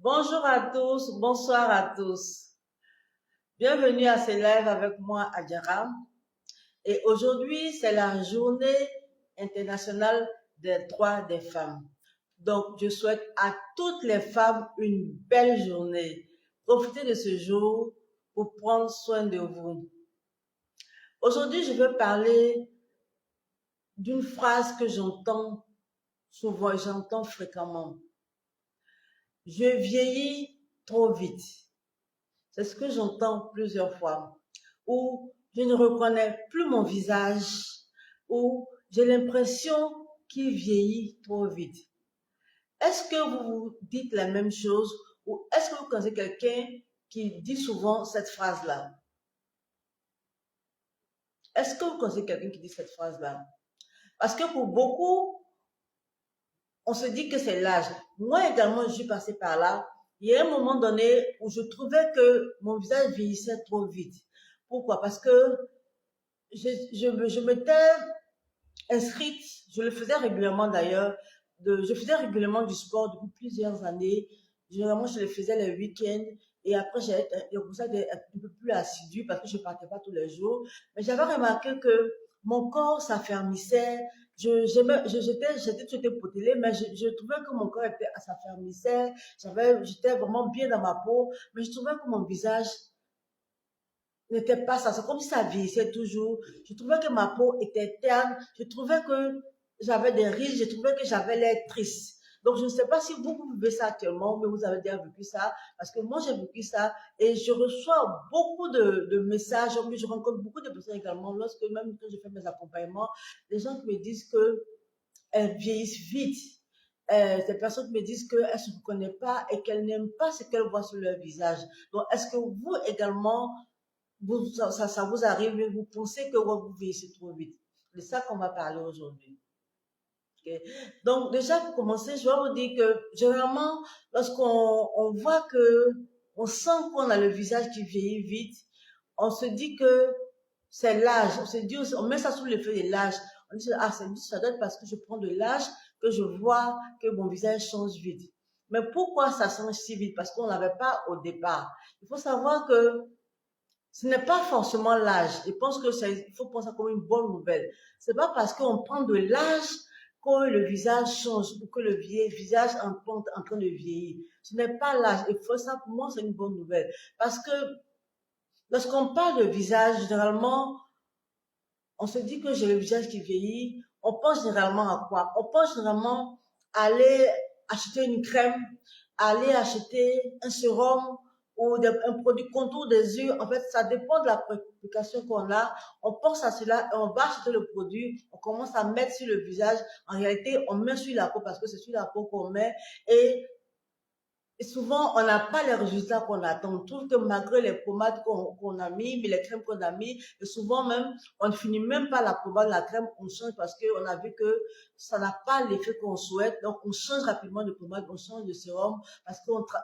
Bonjour à tous, bonsoir à tous. Bienvenue à ce live avec moi, Adjara. Et aujourd'hui, c'est la journée internationale des droits des femmes. Donc, je souhaite à toutes les femmes une belle journée. Profitez de ce jour pour prendre soin de vous. Aujourd'hui, je veux parler d'une phrase que j'entends souvent, j'entends fréquemment. Je vieillis trop vite. C'est ce que j'entends plusieurs fois. Ou je ne reconnais plus mon visage. Ou j'ai l'impression qu'il vieillit trop vite. Est-ce que vous vous dites la même chose? Ou est-ce que vous connaissez quelqu'un qui dit souvent cette phrase-là? Est-ce que vous connaissez quelqu'un qui dit cette phrase-là? Parce que pour beaucoup, on se dit que c'est l'âge. Moi également, je suis passée par là. Il y a un moment donné où je trouvais que mon visage vieillissait trop vite. Pourquoi? Parce que je m'étais inscrite, je le faisais régulièrement d'ailleurs, je faisais régulièrement du sport depuis plusieurs années. Généralement, je le faisais les week-ends et après, j'ai commencé à être un peu plus assidue parce que je ne partais pas tous les jours. Mais j'avais remarqué que mon corps s'affermissait. J'étais potelée, mais je trouvais que mon corps s'affermissait. J'étais vraiment bien dans ma peau, mais je trouvais que mon visage n'était pas ça. C'est comme si ça vieillissait toujours. Je trouvais que ma peau était terne. Je trouvais que j'avais des rides. Je trouvais que j'avais l'air triste. Donc, je ne sais pas si vous vivez ça actuellement, mais vous avez déjà vécu ça. Parce que moi, j'ai vécu ça. Et je reçois beaucoup de messages. Je rencontre beaucoup de personnes également. Même quand je fais mes accompagnements, des gens qui me disent qu'elles vieillissent vite. Des personnes qui me disent qu'elles ne se reconnaissent pas et qu'elles n'aiment pas ce qu'elles voient sur leur visage. Donc, est-ce que vous également, ça vous arrive, mais vous pensez que vous vieillissez trop vite? C'est ça qu'on va parler aujourd'hui. Ok. Donc, déjà, pour commencer, je vais vous dire que généralement, lorsqu'on voit que, on sent qu'on a le visage qui vieillit vite, on se dit que c'est l'âge. On se dit, on met ça sous l'effet de l'âge. On dit, ah, ça doit être parce que je prends de l'âge que je vois que mon visage change vite. Mais pourquoi ça change si vite? Parce qu'on n'avait pas au départ. Il faut savoir que ce n'est pas forcément l'âge. Je pense que il faut penser comme une bonne nouvelle. C'est pas parce qu'on prend de l'âge que le visage change ou que le visage est en train de vieillir. Ce n'est pas l'âge. Et faut ça, pour moi, c'est une bonne nouvelle. Parce que lorsqu'on parle de visage, généralement, on se dit que j'ai le visage qui vieillit. On pense généralement à quoi? On pense généralement à aller acheter une crème, aller acheter un sérum ou un produit contour des yeux. En fait, ça dépend de la préoccupation qu'on a. On pense à cela et on va acheter le produit. On commence à mettre sur le visage. En réalité, on met sur la peau parce que c'est sur la peau qu'on met. Et souvent, on n'a pas les résultats qu'on attend. On trouve que malgré les pommades qu'on a mis, mais les crèmes qu'on a mis, et souvent même, on ne finit même pas la pommade, la crème, on change parce qu'on a vu que ça n'a pas l'effet qu'on souhaite. Donc, on change rapidement de pommade, on change de sérum parce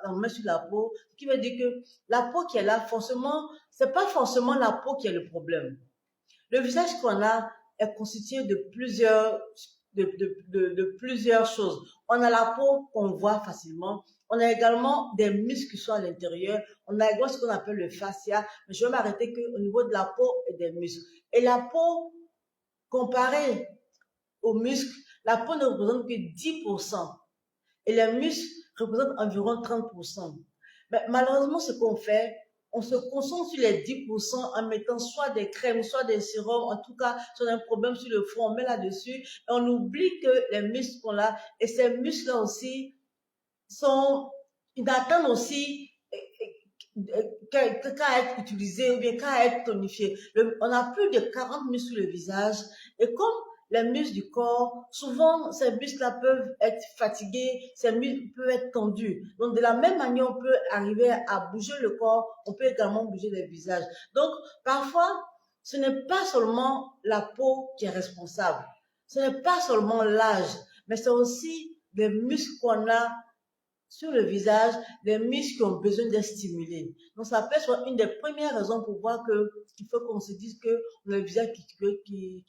on met sur la peau. Ce qui veut dire que la peau qui est là, forcément, c'est pas forcément la peau qui est le problème. Le visage qu'on a est constitué de plusieurs choses. On a la peau qu'on voit facilement. On a également des muscles qui sont à l'intérieur. On a également ce qu'on appelle le fascia. Mais je vais m'arrêter qu'au niveau de la peau et des muscles. Et la peau, comparée aux muscles, la peau ne représente que 10%. Et les muscles représentent environ 30%. Mais malheureusement, ce qu'on fait, on se concentre sur les 10% en mettant soit des crèmes, soit des sérums, en tout cas, si on a un problème sur le front, on met là-dessus, et on oublie que les muscles qu'on a, et ces muscles-là aussi, ils attendent aussi qu'à être utilisés ou bien qu'à être tonifiés. On a plus de 40 muscles sur le visage, et comme les muscles du corps, souvent ces muscles-là peuvent être fatigués, ces muscles peuvent être tendus. Donc de la même manière, on peut arriver à bouger le corps, on peut également bouger le visage. Donc parfois, ce n'est pas seulement la peau qui est responsable, ce n'est pas seulement l'âge, mais c'est aussi les muscles qu'on a sur le visage, des muscles qui ont besoin d'être stimulés. Donc, ça peut être une des premières raisons pour voir qu'il faut qu'on se dise que le visage qui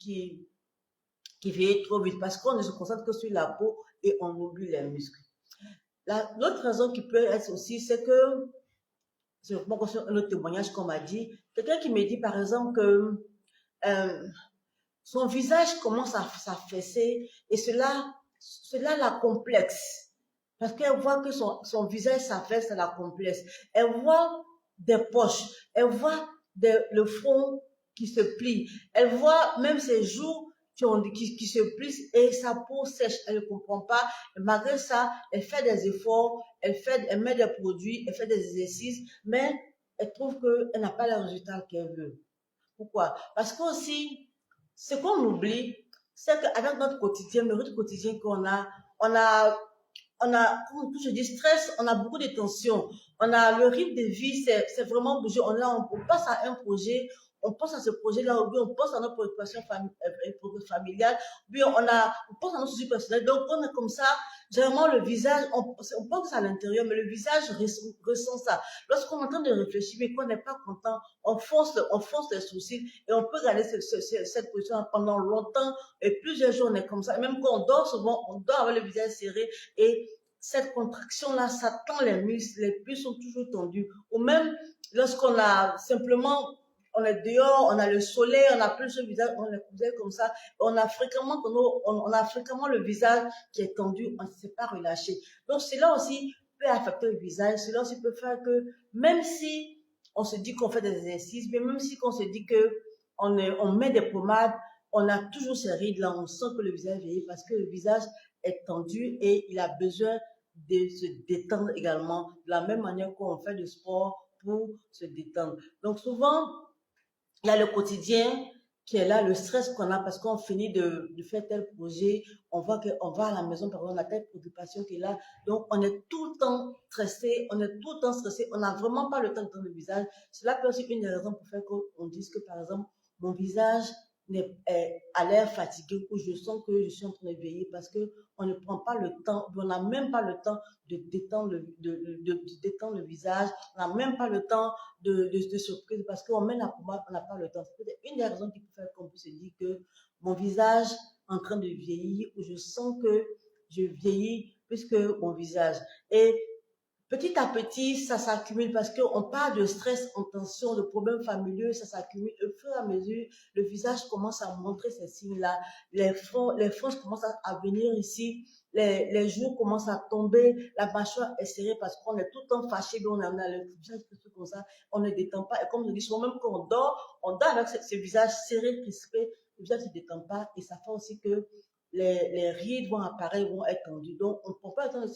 vieillit trop vite parce qu'on ne se concentre que sur la peau et on oublie les muscles. L'autre raison qui peut être aussi, c'est que, c'est un autre témoignage qu'on m'a dit, quelqu'un qui me dit par exemple que euh, son visage commence à s'affaisser et cela la complexe. Parce qu'elle voit que son visage s'affaisse, ça la complexe. Elle voit des poches, elle voit le front qui se plie, elle voit même ses joues qui se plient et sa peau sèche. Elle ne comprend pas. Et malgré ça, elle fait des efforts, elle met des produits, elle fait des exercices, mais elle trouve qu'elle n'a pas le résultat qu'elle veut. Pourquoi? Parce que aussi, ce qu'on oublie, c'est qu'avec notre quotidien, le rythme quotidien qu'on a, on a, comme je dis, stress, on a beaucoup de tensions. On a le rythme de vie, c'est vraiment bougé. On passe à un projet, on pense à ce projet-là, ou bien on pense à notre préoccupation familiale, ou bien on pense à notre souci personnel. Donc, on est comme ça, généralement, le visage, on pense à l'intérieur, mais le visage ressent ça. Lorsqu'on est en train de réfléchir, mais qu'on n'est pas content, on fonce les sourcils et on peut garder cette position pendant longtemps et plusieurs jours, on est comme ça. Et même quand on dort, souvent, on dort avec le visage serré et cette contraction-là, ça tend les muscles sont toujours tendus. Ou même lorsqu'on a simplement, on est dehors, on a le soleil, on a plus le visage, on est cousu comme ça, on a fréquemment le visage qui est tendu, on ne s'est pas relâché. Donc cela aussi peut affecter le visage, cela aussi peut faire que même si on se dit qu'on fait des exercices, mais même si on se dit que on met des pommades, on a toujours ces rides là, on sent que le visage vieillit parce que le visage est tendu et il a besoin de se détendre également de la même manière qu'on fait du sport pour se détendre. Donc souvent, il y a le quotidien qui est là, le stress qu'on a parce qu'on finit de faire tel projet, on voit qu'on va à la maison, par exemple, on a telle préoccupation qui est là, donc on est tout le temps stressé, on n'a vraiment pas le temps de tendre le visage. Cela peut aussi être une des raisons pour faire qu'on dise que, par exemple, mon visage a l'air fatigué ou je sens que je suis en train de vieillir parce que on ne prend pas le temps, on n'a même pas le temps de détendre de détendre le visage, on n'a même pas le temps de surprise parce qu'on met la pommade, on n'a pas le temps. C'est peut-être une des raisons qui peut faire qu'on peut se dire que mon visage est en train de vieillir ou je sens que je vieillis plus que mon visage. Et petit à petit, ça s'accumule parce qu'on parle de stress, en tension, de problèmes familiaux, ça s'accumule. Au fur et à mesure, le visage commence à montrer ces signes-là. Les franges commencent à venir ici. Les joues commencent à tomber. La mâchoire est serrée parce qu'on est tout le temps fâché. On a le visage comme ça. On ne détend pas. Et comme je dis souvent, même quand on dort avec ce visage serré, crispé. Le visage ne se détend pas. Et ça fait aussi que les rides vont apparaître, vont être tendues. Donc, on ne prend pas le temps de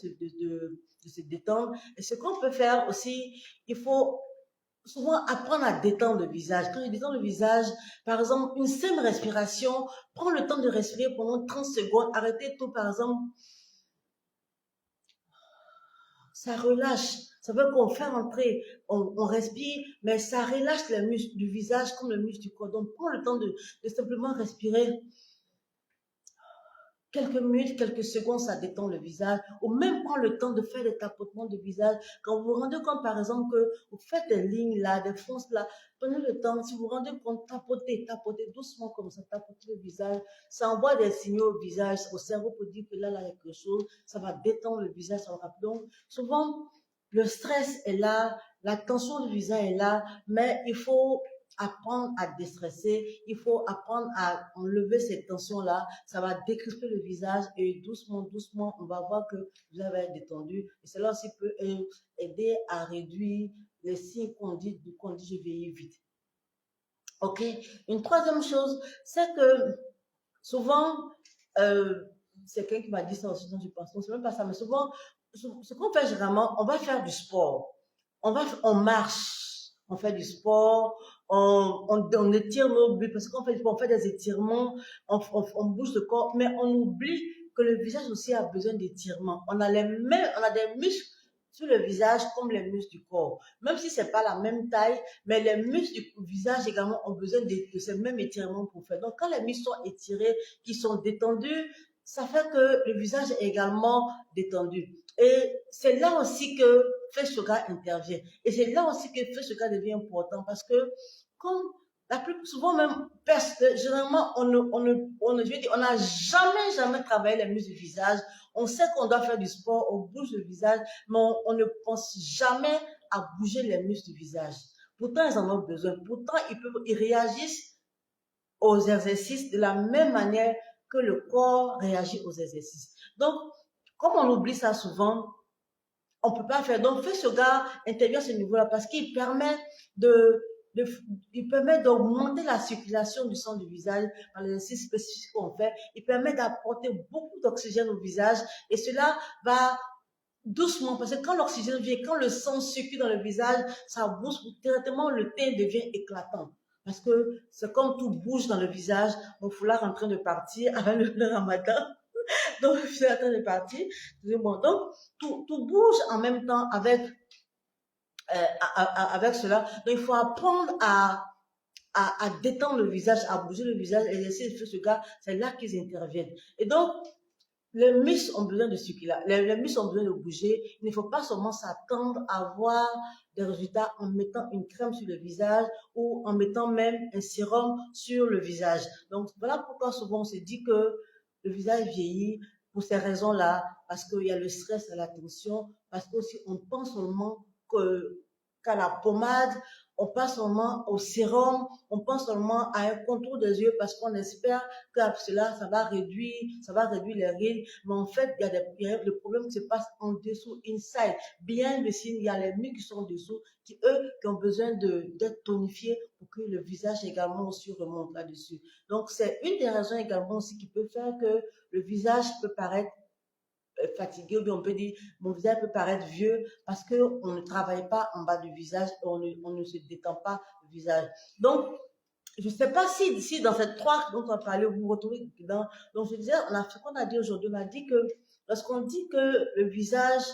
se détendre. Et ce qu'on peut faire aussi, il faut souvent apprendre à détendre le visage. Quand je détends le visage, par exemple, une simple respiration, prends le temps de respirer pendant 30 secondes, arrêtez tout, par exemple, ça relâche. Ça veut qu'on fait rentrer, on respire, mais ça relâche les muscles du visage comme les muscles du corps. Donc, prends le temps de simplement respirer quelques minutes, quelques secondes, ça détend le visage. Ou même prendre le temps de faire des tapotements de visage. Quand vous vous rendez compte, par exemple, que vous faites des lignes là, des fonces là, prenez le temps. Si vous vous rendez compte, tapotez doucement comme ça, tapotez le visage. Ça envoie des signaux au visage, au cerveau pour dire que là, il y a quelque chose. Ça va détendre le visage. Donc, souvent, le stress est là, la tension du visage est là, mais il faut apprendre à déstresser, il faut apprendre à enlever ces tensions-là, ça va décrisper le visage et doucement, doucement, on va voir que vous allez être détendu. Et cela aussi peut aider à réduire les signes qu'on dit je vieillis vite. Ok? Une troisième chose, c'est que souvent, c'est quelqu'un qui m'a dit ça aussi, donc je pense, non, c'est même pas ça, mais souvent, ce qu'on fait généralement, on va faire du sport, on marche, on fait du sport, on étire nos bulles, parce qu'on fait, on fait des étirements, on bouge le corps, mais on oublie que le visage aussi a besoin d'étirements. On a des muscles sur le visage comme les muscles du corps. Même si c'est pas la même taille, mais les muscles du visage également ont besoin de ces mêmes étirements pour faire. Donc, quand les muscles sont étirés, qui sont détendus, ça fait que le visage est également détendu. Et c'est là aussi que Face Yoga intervient. Et c'est là aussi que Face Yoga devient important parce que, comme la plus souvent même, généralement, on n'a jamais travaillé les muscles du visage, On sait qu'on doit faire du sport, on bouge le visage, mais on ne pense jamais à bouger les muscles du visage. Pourtant, ils en ont besoin. Pourtant, ils réagissent aux exercices de la même manière que le corps réagit aux exercices. Donc, comme on oublie ça souvent, on ne peut pas faire. Donc, Face Yoga intervient à ce niveau-là parce qu'il permet il permet d'augmenter la circulation du sang du visage par l'exercice spécifique qu'on fait. Il permet d'apporter beaucoup d'oxygène au visage et cela va doucement, parce que quand l'oxygène vient, quand le sang circule dans le visage, ça bouge directement, le teint devient éclatant. Parce que c'est comme tout bouge dans le visage, mon foulard est en train de partir avec le ramadan. Donc, je suis en train de partir. Bon, donc, tout bouge en même temps avec cela. Donc, il faut apprendre à détendre le visage, à bouger le visage, et laisser faire ce gars, c'est là qu'ils interviennent. Et donc, les muscles ont besoin de circuler, les muscles ont besoin de bouger. Il ne faut pas seulement s'attendre à voir des résultats en mettant une crème sur le visage ou en mettant même un sérum sur le visage. Donc, voilà pourquoi souvent on se dit que le visage vieillit pour ces raisons-là, parce qu'il y a le stress, la tension, parce qu'aussi on pense seulement qu'à la pommade, on pense seulement au sérum, on pense seulement à un contour des yeux parce qu'on espère que cela, ça va réduire les rides. Mais en fait, il y a le problème qui se passe en dessous, inside. Bien le signe, il y a les muscles qui sont en dessous, qui ont besoin d'être tonifiés pour que le visage également aussi remonte là-dessus. Donc, c'est une des raisons également aussi qui peut faire que le visage peut paraître fatigué, ou bien on peut dire mon visage peut paraître vieux parce qu'on ne travaille pas en bas du visage, on ne se détend pas le visage. Donc, je ne sais pas si dans ces trois dont on a parlé, vous vous retrouvez dedans. Donc, je disais, ce qu'on a dit aujourd'hui, on a dit que lorsqu'on dit que le visage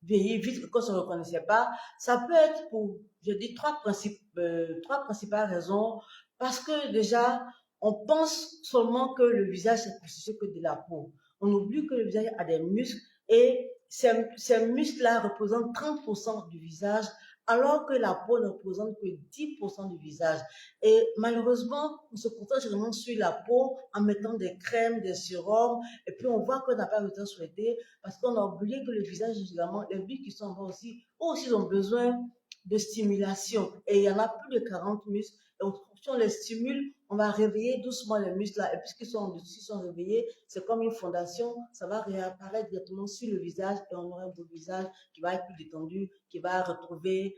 vieillit vite, qu'on ne se reconnaissait pas, ça peut être pour, je dis, trois principales raisons. Parce que déjà, on pense seulement que le visage, c'est plus que de la peau. On oublie que le visage a des muscles et ces muscles-là représentent 30% du visage, alors que la peau ne représente que 10% du visage. Et malheureusement, on se concentre généralement sur la peau en mettant des crèmes, des sérums, et puis on voit qu'on n'a pas le résultat souhaité parce qu'on a oublié que le visage, généralement, les muscles qui sont en bas aussi, eux ont besoin de stimulation. Et il y en a plus de 40 muscles. Donc, si on les stimule, on va réveiller doucement les muscles là. Et puisqu'ils sont en dessus, ils sont réveillés, c'est comme une fondation, ça va réapparaître directement sur le visage et on aura un beau visage qui va être plus détendu, qui va retrouver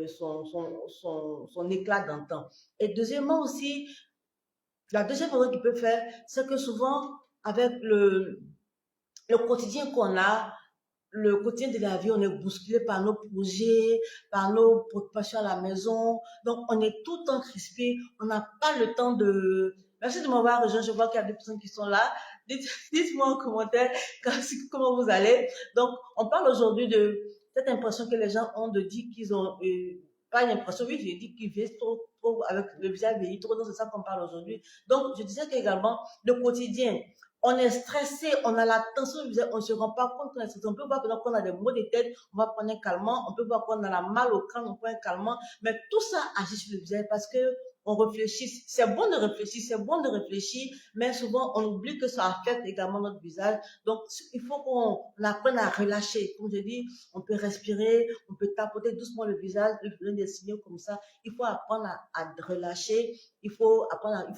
son éclat d'antan. Et deuxièmement aussi, la deuxième erreur qu'il peut faire, c'est que souvent, avec le quotidien qu'on a, le quotidien de la vie, on est bousculé par nos projets, par nos préoccupations à la maison. Donc, on est tout le temps crispé. On n'a pas le temps de... Merci de m'avoir rejoint. Je vois qu'il y a des personnes qui sont là. Dites-moi en commentaire comment vous allez. Donc, on parle aujourd'hui de cette impression que les gens ont de dire qu'ils ont... pas une impression, oui, j'ai dit qu'ils vivent trop avec le visage vieilli trop. Donc, c'est ça qu'on parle aujourd'hui. Donc, je disais qu'également, le quotidien, on est stressé, on a la tension, on ne se rend pas compte qu'on est stressé. On peut voir qu'on a des maux de tête, on va prendre un calmant, on peut voir qu'on a la mal au crâne, on prend un calmant, mais tout ça agit sur le visage parce que on réfléchit. C'est bon de réfléchir, mais souvent on oublie que ça affecte également notre visage. Donc il faut qu'on apprenne à relâcher. Comme je dis, on peut respirer, on peut tapoter doucement le visage, donner des signaux comme ça. Il faut apprendre à relâcher. Il faut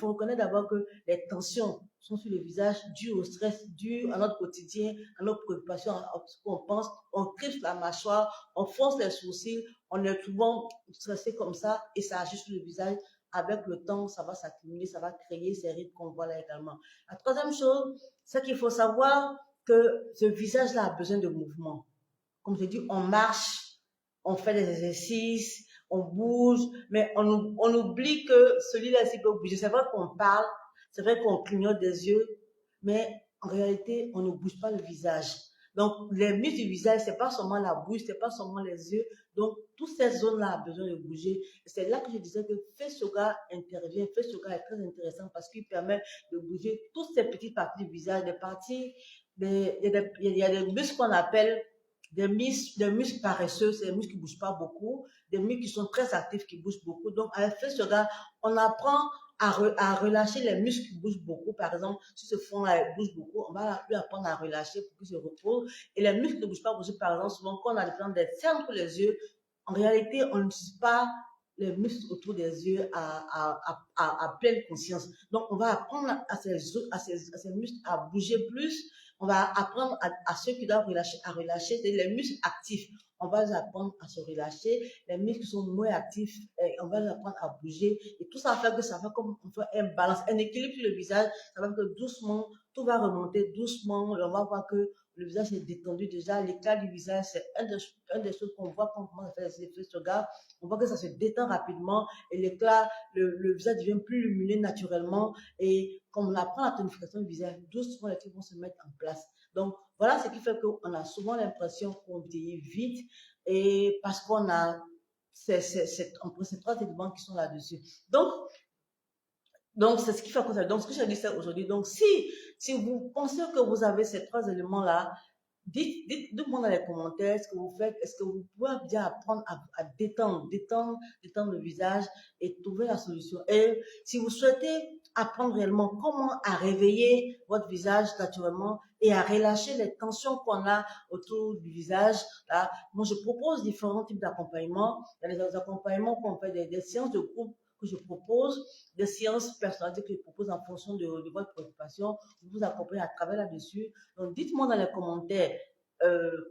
reconnaître d'abord que les tensions sont sur le visage, dues au stress, dues à notre quotidien, à nos préoccupations, à ce qu'on pense. On crispe la mâchoire, on fonce les sourcils, on est souvent stressé comme ça et ça agit sur le visage. Avec le temps, ça va s'accumuler, ça va créer ces rides qu'on voit là également. La troisième chose, c'est qu'il faut savoir que ce visage-là a besoin de mouvement. Comme je dis, on marche, on fait des exercices, on bouge, mais on oublie que celui-là, il peut bouger. C'est vrai qu'on parle, c'est vrai qu'on clignote des yeux, mais en réalité, on ne bouge pas le visage. Donc, les muscles du visage, c'est pas seulement la bouche, c'est pas seulement les yeux. Donc, toutes ces zones-là ont besoin de bouger. Et c'est là que je disais que Face Yoga intervient. Face Yoga est très intéressant parce qu'il permet de bouger toutes ces petites parties du visage, des parties, il y a des muscles qu'on appelle des muscles paresseux, c'est des muscles qui ne bougent pas beaucoup, des muscles qui sont très actifs, qui bougent beaucoup. Donc, avec Face Yoga, on apprend à relâcher les muscles qui bougent beaucoup. Par exemple, si ce front-là bouge beaucoup, on va lui apprendre à relâcher pour qu'il se repose. Et les muscles ne bougent pas beaucoup. Par exemple, souvent, quand on a des cernes pour les yeux, en réalité, on n'utilise pas les muscles autour des yeux à pleine conscience. Donc, on va apprendre à ces muscles à bouger plus. On va apprendre à ceux qui doivent relâcher, à relâcher les muscles actifs. On va les apprendre à se relâcher. Les muscles qui sont moins actifs, on va les apprendre à bouger. Et tout ça fait que ça fait comme on fait un balance, un équilibre sur le visage. Ça fait que doucement, tout va remonter doucement. On va voir que le visage est détendu déjà. L'éclat du visage, c'est un des choses qu'on voit quand on commence à faire les effets sur le regard. On voit que ça se détend rapidement et l'éclat, le visage devient plus lumineux naturellement. Et comme on apprend la tonification du visage, doucement les trucs vont se mettre en place. Donc, voilà ce qui fait qu'on a souvent l'impression qu'on vieillit vite et parce qu'on a ces trois éléments qui sont là-dessus. Donc, c'est ce qui fait qu'on ça. Donc, ce que j'ai dit c'est aujourd'hui. Donc, si vous pensez que vous avez ces trois éléments-là, dites-moi dans les commentaires ce que vous faites. Est-ce que vous pouvez bien apprendre à détendre le visage et trouver la solution. Et si vous souhaitez apprendre réellement comment à réveiller votre visage naturellement et à relâcher les tensions qu'on a autour du visage, là, moi, je propose différents types d'accompagnement. Il y a des accompagnements qu'on fait des séances de groupe que je propose, des séances personnalisées que je propose en fonction de votre préoccupation. Je vous accompagne à travers là-dessus. Donc, dites-moi dans les commentaires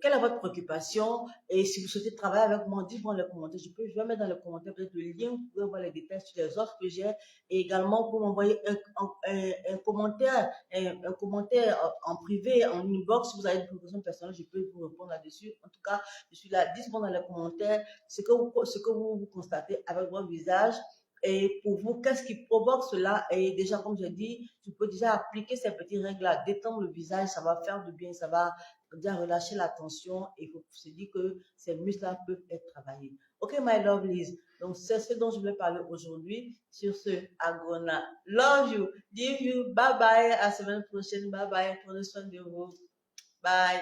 quelle est votre préoccupation et si vous souhaitez travailler avec moi, dites-moi dans les commentaires. Je vais mettre dans les commentaires peut-être le lien, vous pouvez voir les détails sur les offres que j'ai et également pour m'envoyer un commentaire, un commentaire en privé, en inbox. Si vous avez une préoccupation personnelle, je peux vous répondre là-dessus. En tout cas, je suis là. Dites-moi dans les commentaires ce que vous constatez avec votre visage. Et pour vous, qu'est-ce qui provoque cela? Et déjà, comme je dis, tu peux déjà appliquer ces petites règles-là, détendre le visage, ça va faire du bien, ça va déjà relâcher la tension et il faut se dire que ces muscles-là peuvent être travaillés. Ok, my lovelies. Donc, c'est ce dont je voulais parler aujourd'hui. Sur ce, Agona. Love you. Leave you. Bye bye. À la semaine prochaine. Bye bye. Prenez soin de vous. Bye.